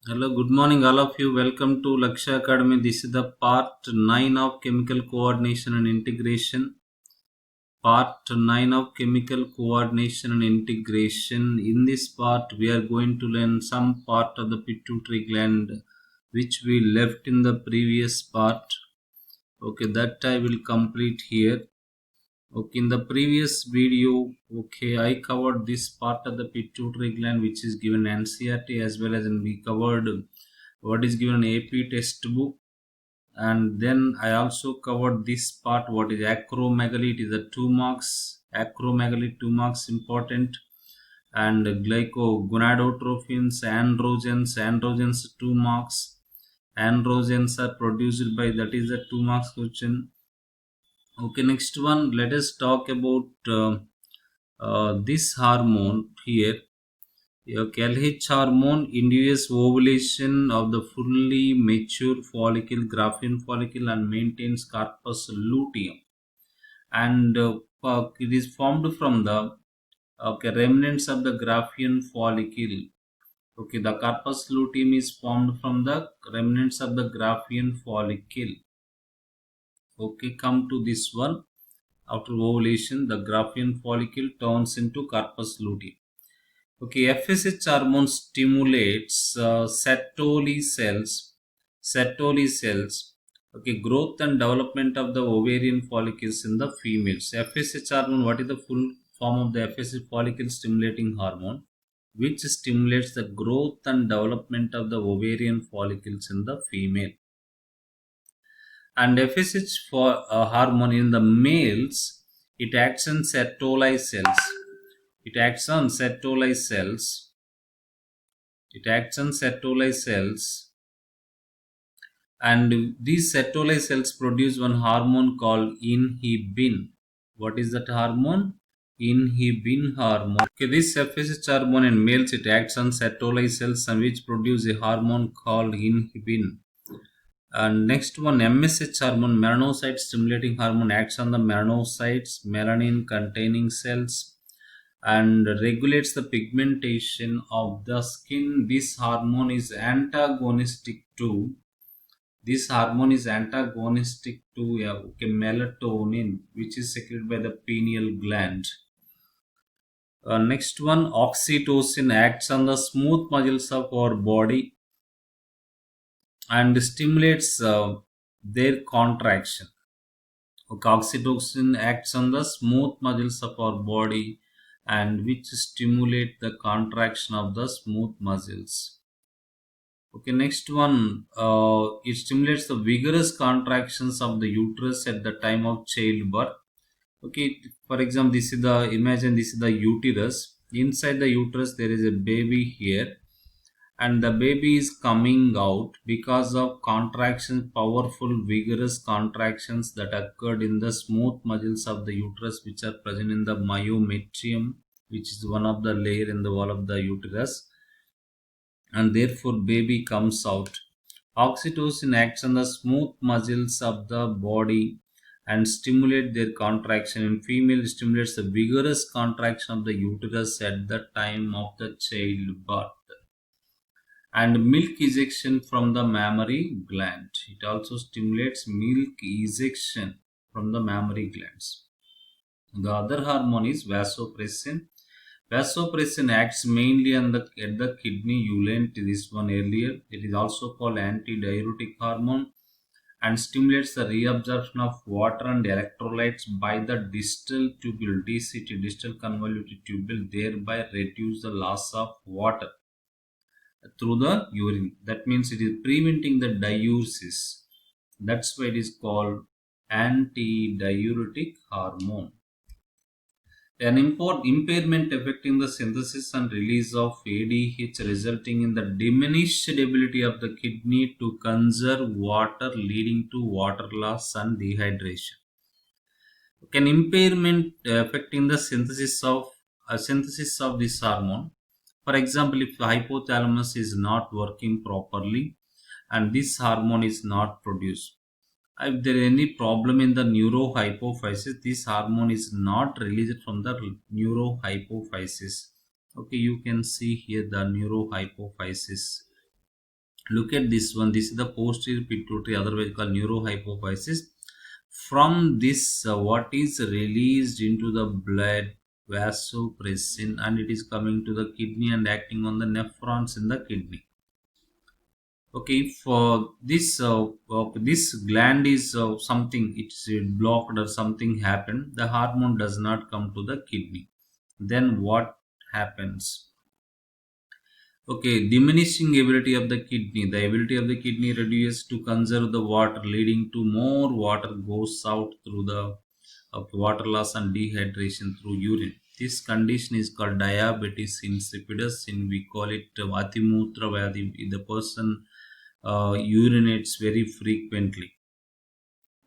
Hello, good morning, all of you. Welcome to Laksha Academy. This is the part 9 of chemical coordination and integration. Part 9 of chemical coordination and integration. In this part, we are going to learn some part of the pituitary gland which we left in the previous part. Okay, that I will complete here. Okay, in the previous video, okay, I covered this part of the pituitary gland which is given NCERT, as well as we covered what is given AP textbook, and then I also covered this part, what is acromegaly. It is a 2 marks. Acromegaly 2 marks important. And glycogonadotrophins, androgens 2 marks. Androgens are produced by, that is a 2 marks question. Okay, next one, let us talk about this hormone here. LH hormone induces ovulation of the fully mature follicle, Graafian follicle, and maintains corpus luteum. And it is formed from the remnants of the Graafian follicle. Okay, the corpus luteum is formed from the remnants of the Graafian follicle. Okay, come to this one. After ovulation, the Graafian follicle turns into corpus luteum. Okay, FSH hormone stimulates Sertoli cells. Sertoli cells. Okay, growth and development of the ovarian follicles in the females. FSH hormone, what is the full form of the FSH follicle stimulating hormone? Which stimulates the growth and development of the ovarian follicles in the female. And FSH for hormone in the males, it acts on Sertoli cells. It acts on Sertoli cells. It acts on Sertoli cells, and these Sertoli cells produce one hormone called inhibin. What is that hormone? Inhibin hormone. Okay, this FSH hormone in males, it acts on Sertoli cells and which produce a hormone called inhibin. And next one, MSH hormone, melanocyte stimulating hormone, acts on the melanocytes, melanin containing cells, and regulates the pigmentation of the skin. This hormone is antagonistic to melatonin, which is secreted by the pineal gland. Next one, oxytocin acts on the smooth muscles of our body and stimulates their contraction. Okay, oxytocin acts on the smooth muscles of our body and which stimulate the contraction of the smooth muscles. Okay, next one, it stimulates the vigorous contractions of the uterus at the time of childbirth. Okay, for example, imagine this is the uterus. Inside the uterus, there is a baby here, and the baby is coming out because of contractions, powerful, vigorous contractions that occurred in the smooth muscles of the uterus, which are present in the myometrium, which is one of the layer in the wall of the uterus, and therefore baby comes out. Oxytocin acts on the smooth muscles of the body and stimulate their contraction. In female, it stimulates the vigorous contraction of the uterus at the time of the childbirth. And milk ejection from the mammary gland. It also stimulates milk ejection from the mammary glands. The other hormone is vasopressin. Vasopressin acts mainly at the kidney. You learned this one earlier. It is also called antidiuretic hormone and stimulates the reabsorption of water and electrolytes by the distal tubule, DCT, distal convoluted tubule, thereby reduce the loss of water through the urine. That means it is preventing the diuresis. That's why it is called antidiuretic hormone. An impairment affecting the synthesis and release of ADH, resulting in the diminished ability of the kidney to conserve water, leading to water loss and dehydration. An impairment affecting the synthesis of this hormone. For example, if the hypothalamus is not working properly and this hormone is not produced, if there is any problem in the neurohypophysis, this hormone is not released from the neurohypophysis. Okay, you can see here the neurohypophysis. Look at this one. This is the posterior pituitary, otherwise called neurohypophysis. From this, what is released into the blood, vasopressin, and it is coming to the kidney and acting on the nephrons in the kidney. Okay, for this, this gland is something, it's blocked or something happened. The hormone does not come to the kidney. Then what happens? Okay, diminishing ability of the kidney. The ability of the kidney reduces to conserve the water, leading to more water goes out through the water loss and dehydration through urine. This condition is called diabetes insipidus. In we call it atimutra vyadhi. The person urinates very frequently.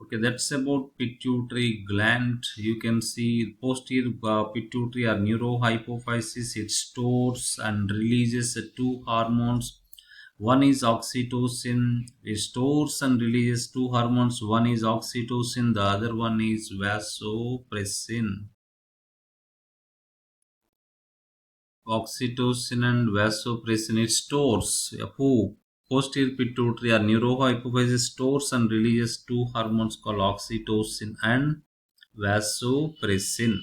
Okay, that's about pituitary gland. You can see posterior pituitary or neurohypophysis. It stores and releases two hormones. One is oxytocin. It stores and releases two hormones. One is oxytocin. The other one is vasopressin. Oxytocin and vasopressin. It stores. Who? Posterior pituitary or neurohypophysis stores and releases two hormones called oxytocin and vasopressin,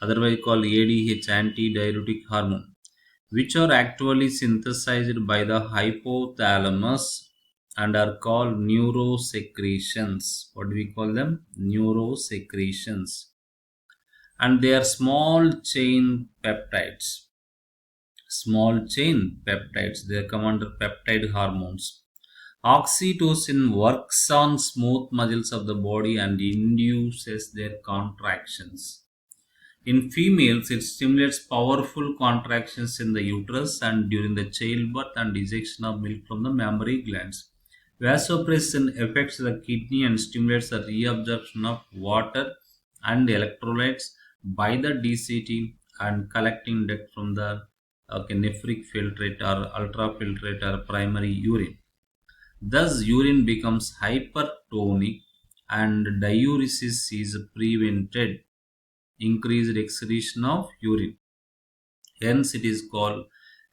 otherwise called ADH, antidiuretic hormone, which are actually synthesized by the hypothalamus and are called neurosecretions. What do we call them? Neurosecretions. And they are small chain peptides. Small chain peptides. They come under peptide hormones. Oxytocin works on smooth muscles of the body and induces their contractions. In females, it stimulates powerful contractions in the uterus and during the childbirth and ejection of milk from the mammary glands. Vasopressin affects the kidney and stimulates the reabsorption of water and electrolytes by the DCT and collecting duct from the nephric filtrate or ultrafiltrate or primary urine. Thus, urine becomes hypertonic and diuresis is prevented, increased excretion of urine. Hence, it is called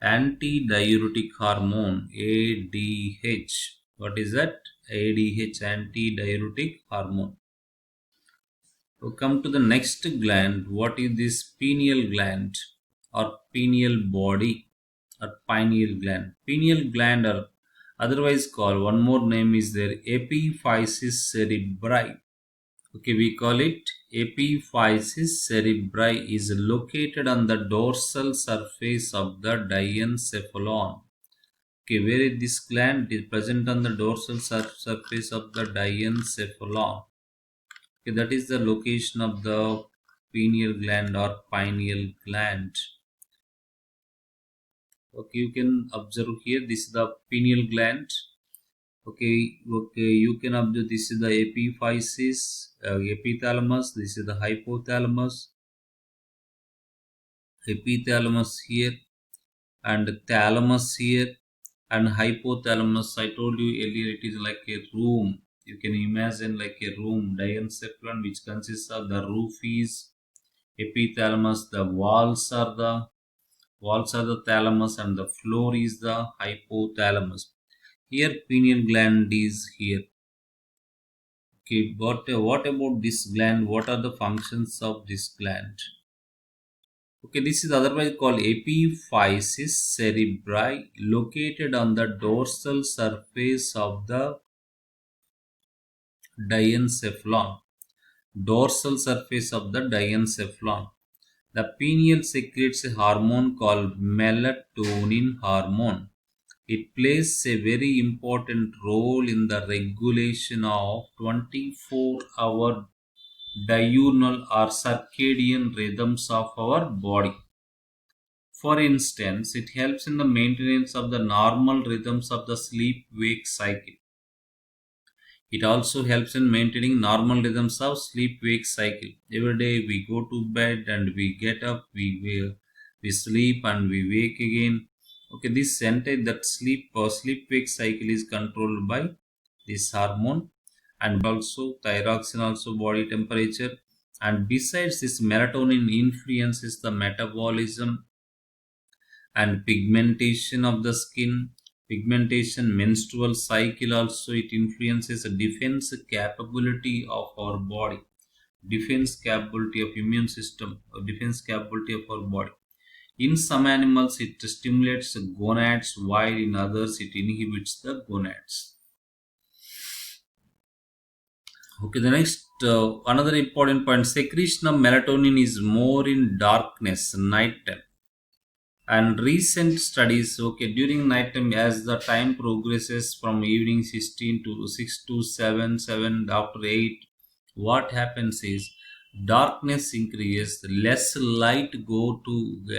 antidiuretic hormone ADH. What is that? ADH, antidiuretic hormone. So come to the next gland. What is this pineal gland or pineal body or pineal gland? Pineal gland, or otherwise called, one more name is there, epiphysis cerebri. Okay, we call it epiphysis cerebri, is located on the dorsal surface of the diencephalon. Okay, where is this gland? It is present on the dorsal surface of the diencephalon. Okay, that is the location of the pineal gland or pineal gland. Okay, you can observe here, this is the pineal gland. Okay, you can observe this is the epiphysis, epithalamus, this is the hypothalamus, epithalamus here, and thalamus here, and hypothalamus. I told you earlier, it is like a room. You can imagine like a room. Diencephalon, which consists of the roof is epithalamus, the walls are the thalamus, and the floor is the hypothalamus. Here pineal gland is here. Okay, but what about this gland? What are the functions of this gland? Okay, this is otherwise called epiphysis cerebri, located on the dorsal surface of the diencephalon. Dorsal surface of the diencephalon. The pineal secretes a hormone called melatonin hormone. It plays a very important role in the regulation of 24-hour diurnal or circadian rhythms of our body. For instance, it helps in the maintenance of the normal rhythms of the sleep wake cycle. It also helps in maintaining normal rhythms of sleep wake cycle. Every day we go to bed and we get up, we sleep and we wake again. Okay, this entire that sleep wake cycle is controlled by this hormone, and also thyroxine, also body temperature. And besides this, melatonin influences the metabolism and pigmentation of the skin, pigmentation, menstrual cycle also. It influences the defense capability of our body, defense capability of immune system, or defense capability of our body. In some animals, it stimulates the gonads, while in others, it inhibits the gonads. Okay, the next, another important point, secretion of melatonin is more in darkness, nighttime. And recent studies, okay, during nighttime, as the time progresses from evening 16 to 6 to 7, 7 after 8, what happens is darkness increases, less light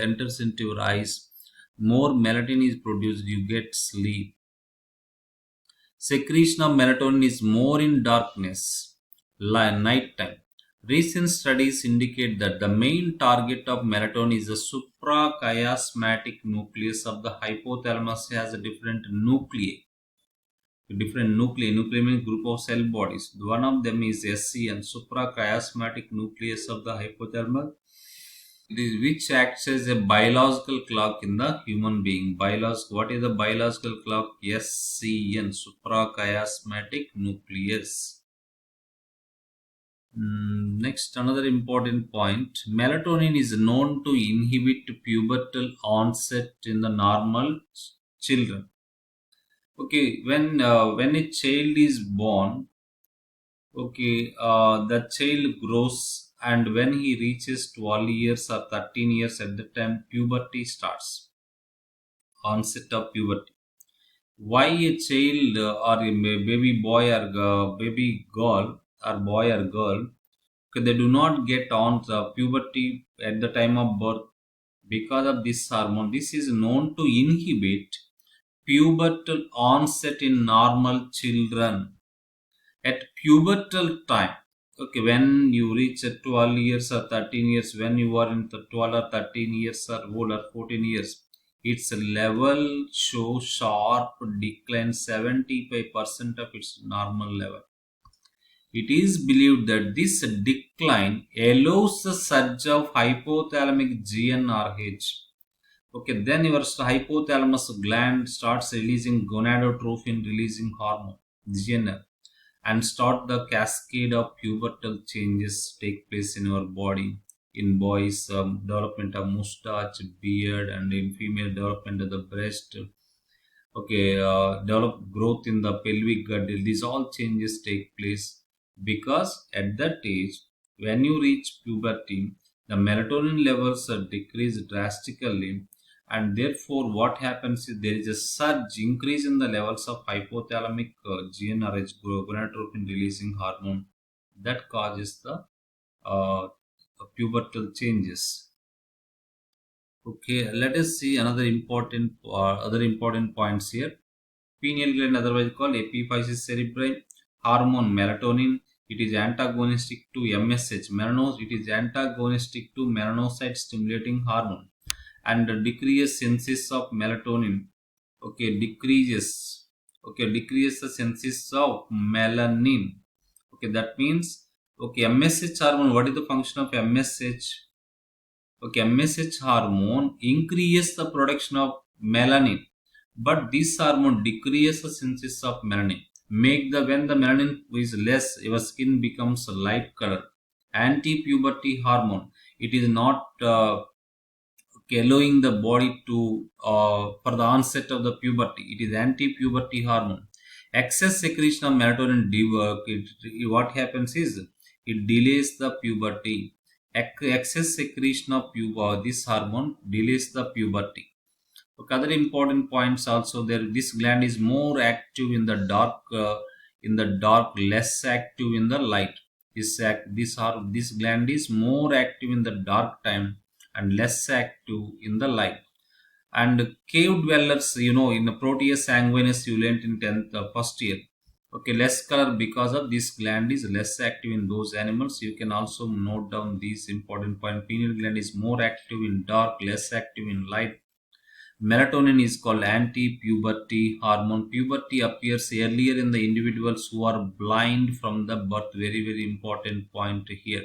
enters into your eyes, more melatonin is produced, you get sleep. Secretion of melatonin is more in darkness, nighttime. Recent studies indicate that the main target of melatonin is the suprachiasmatic nucleus of the hypothalamus. Has a different nuclei. Different nuclei. Nuclei means group of cell bodies. One of them is SCN, suprachiasmatic nucleus of the hypothalamus. It is which acts as a biological clock in the human being. What is the biological clock? SCN, suprachiasmatic nucleus. Next, another important point. Melatonin is known to inhibit pubertal onset in the normal children. Okay, when a child is born, okay, the child grows, and when he reaches 12 years or 13 years, at the time puberty starts, onset of puberty. Why a child or a baby boy or baby girl or boy or girl, okay, they do not get on the puberty at the time of birth because of this hormone. This is known to inhibit pubertal onset in normal children at pubertal time. Okay, when you reach 12 years or 13 years, when you are in the 12 or 13 years or old or 14 years, its level show sharp decline, 75% of its normal level. It is believed that this decline allows the surge of hypothalamic GnRH. Okay, then your hypothalamus gland starts releasing gonadotropin releasing hormone, GnR, and start the cascade of pubertal changes take place in your body. In boys, development of mustache, beard, and in female, development of the breast. Okay, develop growth in the pelvic gut. These all changes take place because at that age, when you reach puberty, the melatonin levels are decreased drastically, and therefore what happens is there is a surge increase in the levels of hypothalamic GnRH, gonadotropin releasing hormone, that causes the uh, pubertal changes. Okay, let us see another important other important points here. Pineal gland, otherwise called epiphysis cerebri, hormone melatonin. It is antagonistic to MSH, it is antagonistic to melanocyte stimulating hormone, and decreases senses of melatonin. Okay, decreases. Okay, decreases the senses of melanin. Okay, that means, okay, MSH hormone. What is the function of MSH? Okay, MSH hormone increases the production of melanin, but this hormone decreases the synthesis of melanin. Make the When the melanin is less, your skin becomes light color. Anti-puberty hormone. It is not okay, allowing the body to for the onset of the puberty. It is anti-puberty hormone. Excess secretion of melatonin what happens is it delays the puberty. Excess secretion of this hormone delays the puberty. Okay, other important points also there. This gland is more active in the dark, less active in the light. This gland is more active in the dark time and less active in the light. And cave dwellers, in the Proteus sanguinus, you learnt in 10th first year. Okay, less color because of this gland is less active in those animals. You can also note down these important points. Pineal gland is more active in dark, less active in light. Melatonin is called anti-puberty hormone. Puberty appears earlier in the individuals who are blind from the birth. Very, very important point here.